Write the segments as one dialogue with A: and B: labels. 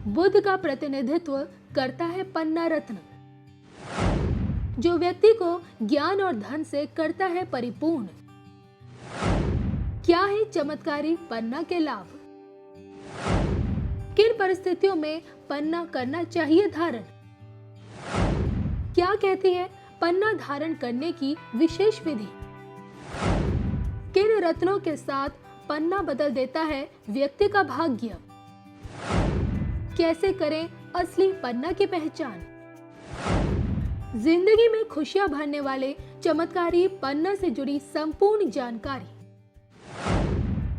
A: बुध का प्रतिनिधित्व करता है पन्ना रत्न, जो व्यक्ति को ज्ञान और धन से करता है परिपूर्ण। क्या है चमत्कारी पन्ना के लाभ? किन परिस्थितियों में पन्ना करना चाहिए धारण? क्या कहती है पन्ना धारण करने की विशेष विधि? किन रत्नों के साथ पन्ना बदल देता है व्यक्ति का भाग्य? कैसे करें असली पन्ना की पहचान? जिंदगी में खुशियां भरने वाले चमत्कारी पन्ना से जुड़ी संपूर्ण जानकारी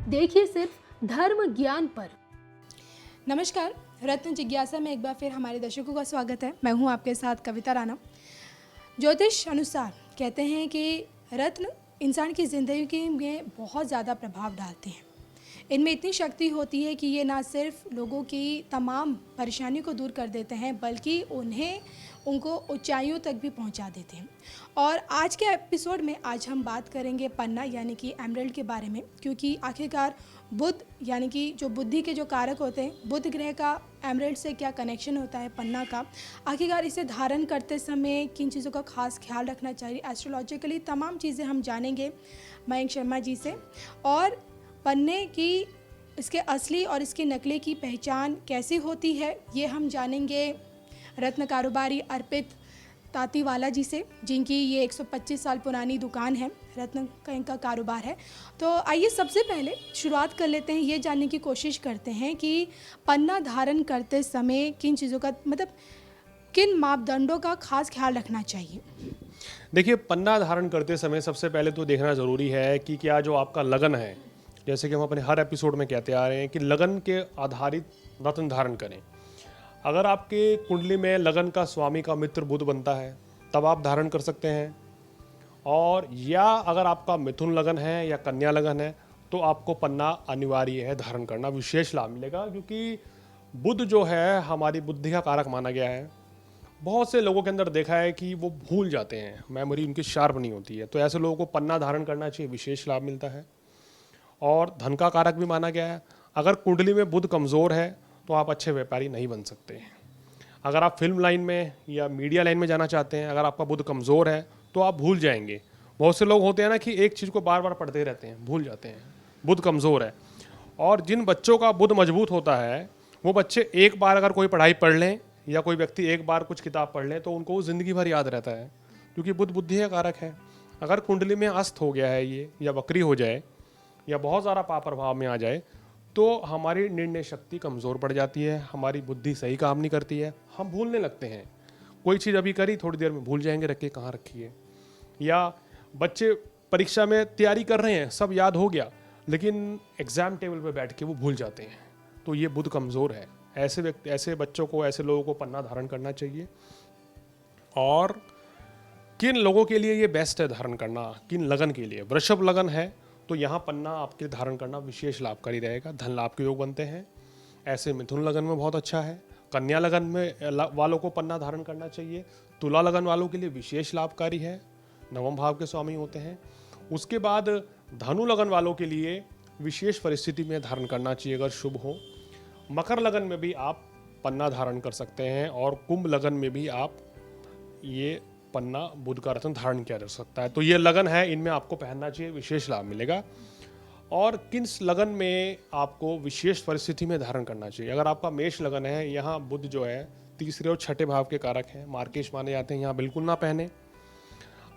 A: देखिए सिर्फ धर्म ज्ञान पर।
B: नमस्कार, रत्न जिज्ञासा में एक बार फिर हमारे दर्शकों का स्वागत है। मैं हूं आपके साथ कविता राणा। ज्योतिष अनुसार कहते हैं कि रत्न इंसान की ज़िंदगी में बहुत ज़्यादा प्रभाव डालते हैं। इनमें इतनी शक्ति होती है कि ये ना सिर्फ लोगों की तमाम परेशानी को दूर कर देते हैं, बल्कि उनको ऊंचाइयों तक भी पहुंचा देते हैं। और आज के एपिसोड में आज हम बात करेंगे पन्ना यानी कि एमरल्ड के बारे में, क्योंकि आखिरकार बुध यानी कि जो बुद्धि के जो कारक होते हैं, बुध ग्रह का एमरल्ड से क्या कनेक्शन होता है पन्ना का, आखिरकार इसे धारण करते समय किन चीज़ों का खास ख्याल रखना चाहिए, एस्ट्रोलॉजिकली तमाम चीज़ें हम जानेंगे मयंक शर्मा जी से। और पन्ने की इसके असली और इसके नकली की पहचान कैसी होती है, ये हम जानेंगे रत्न कारोबारी अर्पित तातीवाला जी से, जिनकी ये 125 साल पुरानी दुकान है, रत्न का इनका कारोबार है। तो आइए सबसे पहले शुरुआत कर लेते हैं, ये जानने की कोशिश करते हैं कि पन्ना धारण करते समय किन चीज़ों का किन मापदंडों का खास ख्याल रखना चाहिए।
C: देखिए, पन्ना धारण करते समय सबसे पहले तो देखना ज़रूरी है कि क्या जो आपका लगन है, जैसे कि हम अपने हर एपिसोड में कहते आ रहे हैं कि लगन के आधारित रत्न धारण करें। अगर आपके कुंडली में लगन का स्वामी का मित्र बुध बनता है तब आप धारण कर सकते हैं, और या अगर आपका मिथुन लगन है या कन्या लगन है तो आपको पन्ना अनिवार्य है धारण करना, विशेष लाभ मिलेगा। क्योंकि बुध जो है हमारी बुद्धि का कारक माना गया है। बहुत से लोगों के अंदर देखा है कि वो भूल जाते हैं, मेमोरी उनकी शार्प नहीं होती है, तो ऐसे लोगों को पन्ना धारण करना चाहिए, विशेष लाभ मिलता है। और धन का कारक भी माना गया है। अगर कुंडली में बुध कमज़ोर है तो आप अच्छे व्यापारी नहीं बन सकते हैं। अगर आप फिल्म लाइन में या मीडिया लाइन में जाना चाहते हैं, अगर आपका बुध कमज़ोर है तो आप भूल जाएंगे। बहुत से लोग होते हैं ना कि एक चीज़ को बार बार पढ़ते रहते हैं, भूल जाते हैं, बुध कमज़ोर है। और जिन बच्चों का बुध मजबूत होता है वो बच्चे एक बार अगर कोई पढ़ाई पढ़ लें या कोई व्यक्ति एक बार कुछ किताब पढ़ लें तो उनको वो ज़िंदगी भर याद रहता है, क्योंकि बुध बुद्धि का कारक है। अगर कुंडली में अस्त हो गया है ये, या वक्री हो जाए, या बहुत ज़्यादा पाप प्रभाव में आ जाए, तो हमारी निर्णय शक्ति कमज़ोर पड़ जाती है, हमारी बुद्धि सही काम नहीं करती है, हम भूलने लगते हैं। कोई चीज़ अभी करी, थोड़ी देर में भूल जाएंगे, रख के कहाँ रखी है। या बच्चे परीक्षा में तैयारी कर रहे हैं, सब याद हो गया, लेकिन एग्ज़ाम टेबल पे बैठ के वो भूल जाते हैं, तो ये बुध कमज़ोर है। ऐसे बच्चों को, ऐसे लोगों को पन्ना धारण करना चाहिए। और किन लोगों के लिए ये बेस्ट है धारण करना, किन लगन के लिए? वृषभ लगन है तो यहाँ पन्ना आपके लिए धारण करना विशेष लाभकारी रहेगा, धन लाभ के योग बनते हैं। ऐसे मिथुन लगन में बहुत अच्छा है। कन्या लगन में वालों को पन्ना धारण करना चाहिए। तुला लगन वालों के लिए विशेष लाभकारी है, नवम भाव के स्वामी होते हैं। उसके बाद धनु लगन वालों के लिए विशेष परिस्थिति में धारण करना चाहिए अगर शुभ हो। मकर लगन में भी आप पन्ना धारण कर सकते हैं, और कुंभ लगन में भी आप ये पन्ना बुध का रत्न धारण किया जा सकता है। तो ये लगन है, इनमें आपको पहनना चाहिए, विशेष लाभ मिलेगा। और किस लगन में आपको विशेष परिस्थिति में धारण करना चाहिए? अगर आपका मेष लगन है, यहाँ बुध जो है तीसरे और छठे भाव के कारक हैं, मार्केश माने जाते हैं, यहाँ बिल्कुल ना पहने।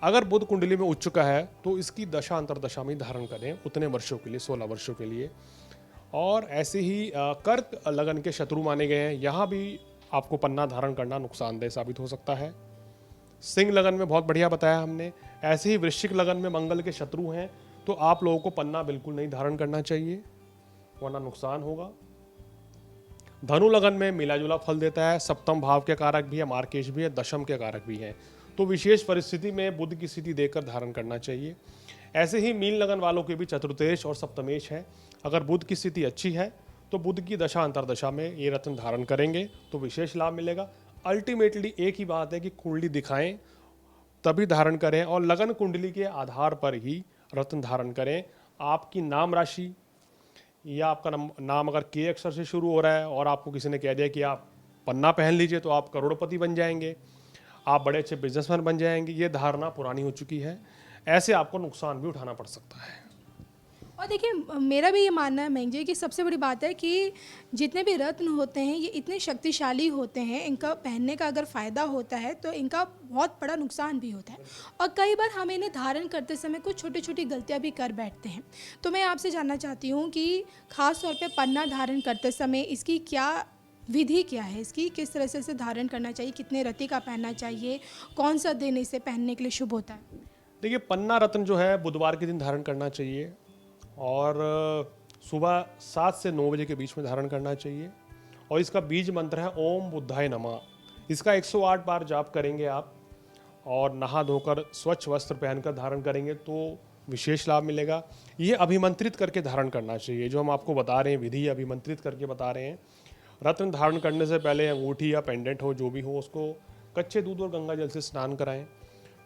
C: अगर बुध कुंडली में उच्च का है तो इसकी दशा अंतरदशा में धारण करें, उतने वर्षों के लिए, 16 वर्षों के लिए। और ऐसे ही कर्क लगन के शत्रु माने गए हैं, यहाँ भी आपको पन्ना धारण करना नुकसानदेह साबित हो सकता है। सिंह लगन में बहुत बढ़िया बताया हमने। ऐसे ही वृश्चिक लगन में मंगल के शत्रु हैं, तो आप लोगों को पन्ना बिल्कुल नहीं धारण करना चाहिए, वरना नुकसान होगा। धनु लगन में मिला जुला फल देता है, सप्तम भाव के कारक भी है, मार्केश भी है, दशम के कारक भी है, तो विशेष परिस्थिति में बुध की स्थिति देखकर धारण करना चाहिए। ऐसे ही मीन लगन वालों के भी चतुर्थेश और सप्तमेश है। अगर बुध की स्थिति अच्छी है तो बुध की दशा अंतरदशा में ये रत्न धारण करेंगे तो विशेष लाभ मिलेगा। अल्टीमेटली एक ही बात है कि कुंडली दिखाएं तभी धारण करें, और लगन कुंडली के आधार पर ही रत्न धारण करें। आपकी नाम राशि या आपका नाम अगर के अक्षर से शुरू हो रहा है और आपको किसी ने कह दिया कि आप पन्ना पहन लीजिए तो आप करोड़पति बन जाएंगे, आप बड़े अच्छे बिजनेसमैन बन जाएंगे, ये धारणा पुरानी हो चुकी है। ऐसे आपको नुकसान भी उठाना पड़ सकता है।
B: और देखिए मेरा भी ये मानना है मयंक जी कि सबसे बड़ी बात है कि जितने भी रत्न होते हैं ये इतने शक्तिशाली होते हैं, इनका पहनने का अगर फ़ायदा होता है तो इनका बहुत बड़ा नुकसान भी होता है। और कई बार हम इन्हें धारण करते समय कुछ छोटी छोटी गलतियां भी कर बैठते हैं। तो मैं आपसे जानना चाहती हूँ कि ख़ास तौर पे पन्ना धारण करते समय इसकी क्या विधि क्या है, इसकी किस तरह से इसे धारण करना चाहिए, कितने रत्ती का पहनना चाहिए, कौन सा दिन इसे पहनने के लिए शुभ होता है?
C: देखिए, पन्ना रत्न जो है बुधवार के दिन धारण करना चाहिए और सुबह 7 से 9 बजे के बीच में धारण करना चाहिए। और इसका बीज मंत्र है ओम बुद्धाय नमः। इसका 108 बार जाप करेंगे आप और नहा धोकर स्वच्छ वस्त्र पहनकर धारण करेंगे तो विशेष लाभ मिलेगा। ये अभिमंत्रित करके धारण करना चाहिए, जो हम आपको बता रहे हैं विधि अभिमंत्रित करके बता रहे हैं। रत्न धारण करने से पहले अंगूठी या पेंडेंट हो, जो भी हो, उसको कच्चे दूध और गंगा जल से स्नान कराएं।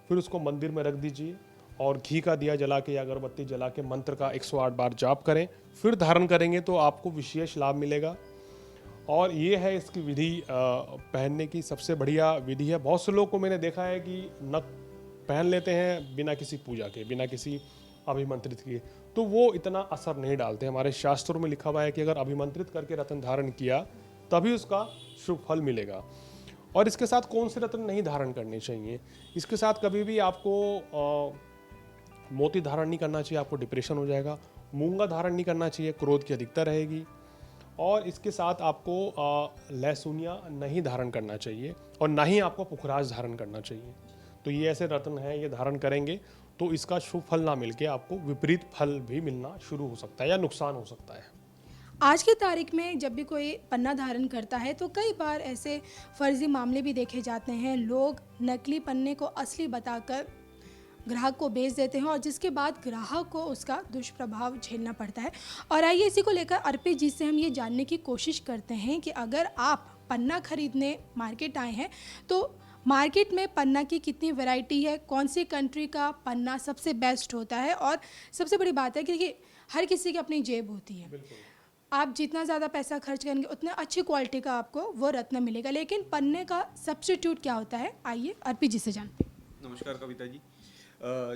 C: फिर उसको मंदिर में रख दीजिए और घी का दिया जला के या अगरबत्ती जला के मंत्र का 108 बार जाप करें, फिर धारण करेंगे तो आपको विशेष लाभ मिलेगा। और ये है इसकी विधि पहनने की सबसे बढ़िया विधि है। बहुत से लोग को मैंने देखा है कि नक पहन लेते हैं बिना किसी पूजा के, बिना किसी अभिमंत्रित किए, तो वो इतना असर नहीं डालते। हमारे शास्त्रों में लिखा हुआ है कि अगर अभिमंत्रित करके रत्न धारण किया तभी उसका शुभ फल मिलेगा। और इसके साथ कौन से रत्न नहीं धारण करने चाहिए, इसके साथ कभी भी आपको मोती धारण नहीं करना चाहिए, आपको डिप्रेशन हो जाएगा। मूंगा धारण नहीं करना चाहिए, क्रोध की अधिकता रहेगी। और इसके साथ आपको लहसुनिया नहीं धारण करना चाहिए और ना ही आपको पुखराज धारण करना चाहिए। तो ये ऐसे रत्न हैं, ये धारण करेंगे तो इसका शुभ फल ना मिलके आपको विपरीत फल भी मिलना शुरू हो सकता है या नुकसान हो सकता है।
B: आज की तारीख में जब भी कोई पन्ना धारण करता है तो कई बार ऐसे फर्जी मामले भी देखे जाते हैं। लोग नकली पन्ने को असली बताकर ग्राहक को बेच देते हैं और जिसके बाद ग्राहक को उसका दुष्प्रभाव झेलना पड़ता है। और आइए इसी को लेकर अर्पित जी से हम ये जानने की कोशिश करते हैं कि अगर आप पन्ना खरीदने मार्केट आए हैं तो मार्केट में पन्ना की कितनी वैरायटी है, कौन सी कंट्री का पन्ना सबसे बेस्ट होता है। और सबसे बड़ी बात है कि हर किसी की अपनी जेब होती है, आप जितना ज़्यादा पैसा खर्च करेंगे उतने अच्छी क्वालिटी का आपको वो रत्न मिलेगा, लेकिन पन्ने का सब्स्टिट्यूट क्या होता है, आइए अर्पित जी से जानते हैं।
D: नमस्कार कविता जी।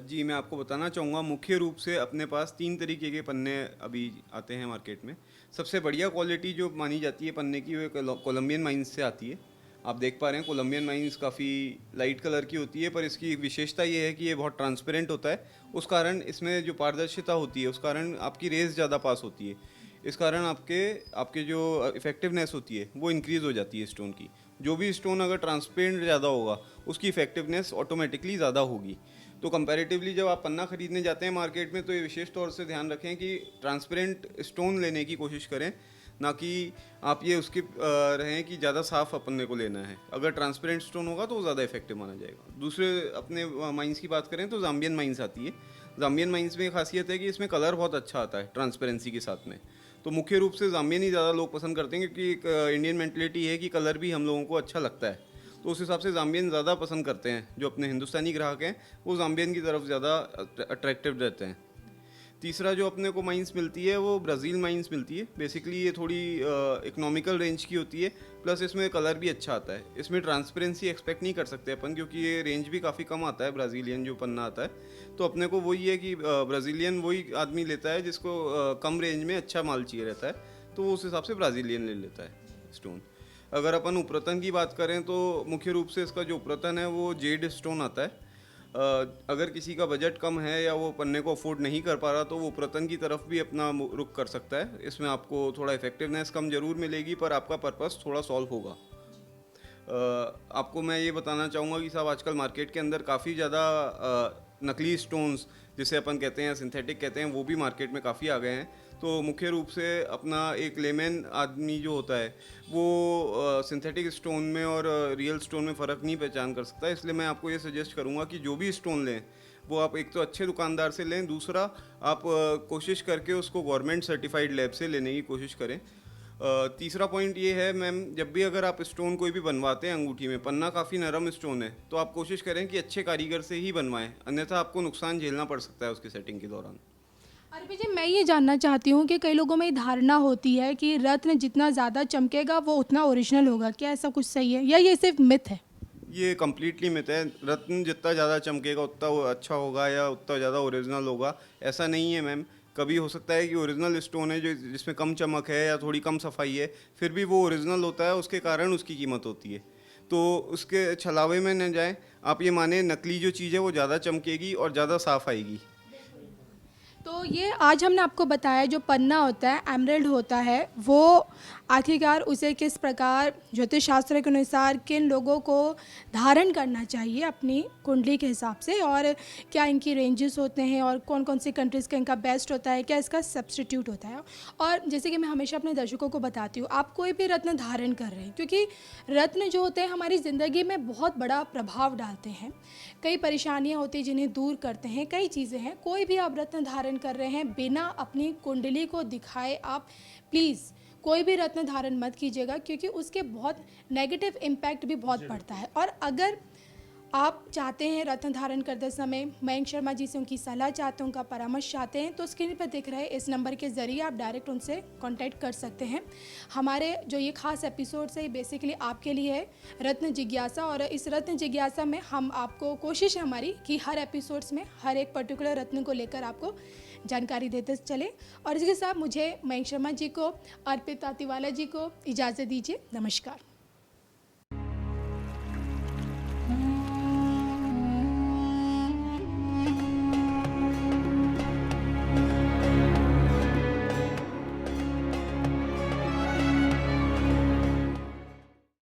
D: जी मैं आपको बताना चाहूँगा, मुख्य रूप से अपने पास 3 तरीके के पन्ने अभी आते हैं मार्केट में। सबसे बढ़िया क्वालिटी जो मानी जाती है पन्ने की वो कोलंबियन माइंस से आती है। आप देख पा रहे हैं कोलंबियन माइंस काफ़ी लाइट कलर की होती है, पर इसकी विशेषता ये है कि ये बहुत ट्रांसपेरेंट होता है। उस कारण इसमें जो पारदर्शिता होती है उस कारण आपकी रेस ज़्यादा पास होती है। इस कारण आपके जो इफ़ेक्टिवनेस होती है वो इंक्रीज़ हो जाती है स्टोन की। जो भी स्टोन अगर ट्रांसपेरेंट ज़्यादा होगा उसकी इफ़ेक्टिवनेस ऑटोमेटिकली ज़्यादा होगी। तो कंपैरेटिवली जब आप पन्ना खरीदने जाते हैं मार्केट में तो ये विशेष तौर से ध्यान रखें कि ट्रांसपेरेंट स्टोन लेने की कोशिश करें, ना कि आप ये उसके रहें कि ज़्यादा साफ पन्ने को लेना है। अगर ट्रांसपेरेंट स्टोन होगा तो वो ज़्यादा इफेक्टिव माना जाएगा। दूसरे अपने माइंस की बात करें तो जाम्बियन माइंस आती है। जाम्बियन माइंस में खासियत है कि इसमें कलर बहुत अच्छा आता है ट्रांसपेरेंसी के साथ में। तो मुख्य रूप से जाम्बियन ही ज़्यादा लोग पसंद करते हैं क्योंकि एक इंडियन मेंटलिटी है कि कलर भी हम लोगों को अच्छा लगता है, तो उस हिसाब से जाम्बियन ज़्यादा पसंद करते हैं। जो अपने हिंदुस्तानी ग्राहक हैं वो जाम्बियन की तरफ ज़्यादा अट्रैक्टिव रहते हैं। तीसरा जो अपने को माइंस मिलती है वो ब्राज़ील माइंस मिलती है। बेसिकली ये थोड़ी इकोनॉमिकल रेंज की होती है, प्लस इसमें कलर भी अच्छा आता है। इसमें ट्रांसपेरेंसी एक्सपेक्ट नहीं कर सकते अपन क्योंकि ये रेंज भी काफ़ी कम आता है ब्राज़ीलियन जो पन्ना आता है। तो अपने को वही है कि ब्राज़ीलियन वही आदमी लेता है जिसको कम रेंज में अच्छा माल चाहिए रहता है, तो वो उस हिसाब से ब्राज़ीलियन ले लेता है स्टोन। अगर अपन उपरतन की बात करें तो मुख्य रूप से इसका जो उपरतन है वो जेड स्टोन आता है। अगर किसी का बजट कम है या वो पन्ने को अफोर्ड नहीं कर पा रहा तो वो उपरतन की तरफ भी अपना रुख कर सकता है। इसमें आपको थोड़ा इफेक्टिवनेस कम जरूर मिलेगी पर आपका पर्पस थोड़ा सॉल्व होगा। आपको मैं ये बताना चाहूँगा कि साहब आजकल मार्केट के अंदर काफ़ी ज़्यादा नकली स्टोन्स जिसे अपन कहते हैं सिंथेटिक कहते हैं वो भी मार्केट में काफ़ी आ गए हैं। तो मुख्य रूप से अपना एक लेमैन आदमी जो होता है वो सिंथेटिक स्टोन में और रियल स्टोन में फ़र्क नहीं पहचान कर सकता। इसलिए मैं आपको ये सजेस्ट करूँगा कि जो भी स्टोन लें वो आप एक तो अच्छे दुकानदार से लें, दूसरा आप कोशिश करके उसको गवर्नमेंट सर्टिफाइड लैब से लेने की कोशिश करें। तीसरा पॉइंट ये है मैम, जब भी अगर आप स्टोन कोई भी बनवाते हैं अंगूठी में, पन्ना काफ़ी नरम स्टोन है तो आप कोशिश करें कि अच्छे कारीगर से ही बनवाएं, अन्यथा आपको नुकसान झेलना पड़ सकता है उसकी सेटिंग के दौरान।
B: अरबी जी, मैं ये जानना चाहती हूँ कि कई लोगों में ये धारणा होती है कि रत्न जितना ज़्यादा चमकेगा वो उतना ओरिजिनल होगा, क्या ऐसा कुछ सही है या ये सिर्फ मिथ है?
D: ये कम्प्लीटली मिथ है। रत्न जितना ज़्यादा चमकेगा उतना वो अच्छा होगा या उतना ज़्यादा ओरिजिनल होगा, ऐसा नहीं है मैम। कभी हो सकता है कि ओरिजिनल स्टोन है जो जिसमें कम चमक है या थोड़ी कम सफाई है, फिर भी वो ओरिजिनल होता है, उसके कारण उसकी कीमत होती है। तो उसके छलावे में न जाए, आप ये माने नकली जो चीज़ है वो ज़्यादा चमकेगी और ज़्यादा साफ आएगी।
B: तो ये आज हमने आपको बताया जो पन्ना होता है, एमरल्ड होता है, वो आखिरकार उसे किस प्रकार ज्योतिष शास्त्र के अनुसार किन लोगों को धारण करना चाहिए अपनी कुंडली के हिसाब से, और क्या इनकी रेंजेस होते हैं और कौन कौन सी कंट्रीज़ का इनका बेस्ट होता है, क्या इसका सब्स्टिट्यूट होता है। और जैसे कि मैं हमेशा अपने दर्शकों को बताती हूँ, आप कोई भी रत्न धारण कर रहे हैं, क्योंकि रत्न जो होते हैं हमारी ज़िंदगी में बहुत बड़ा प्रभाव डालते हैं, कई परेशानियाँ होती हैं जिन्हें दूर करते हैं, कई चीज़ें हैं। कोई भी आप रत्न धारण कर रहे हैं बिना अपनी कुंडली को दिखाए आप प्लीज़ कोई भी रत्न धारण मत कीजिएगा, क्योंकि उसके बहुत नेगेटिव इम्पैक्ट भी बहुत पड़ता है। और अगर आप चाहते हैं रत्न धारण करते समय मयंक शर्मा जी से उनकी सलाह चाहते हैं, उनका परामर्श चाहते हैं, तो स्क्रीन पर दिख रहे इस नंबर के ज़रिए आप डायरेक्ट उनसे कांटेक्ट कर सकते हैं। हमारे जो ये खास एपिसोड है बेसिकली आपके लिए है, रत्न जिज्ञासा। और इस रत्न जिज्ञासा में हम आपको, कोशिश है हमारी कि हर एपिसोड्स में हर एक पर्टिकुलर रत्न को लेकर आपको जानकारी देते चले। और इसके साथ मुझे मयंक शर्मा जी को, अर्पित तातीवाला जी को इजाज़त दीजिए। नमस्कार।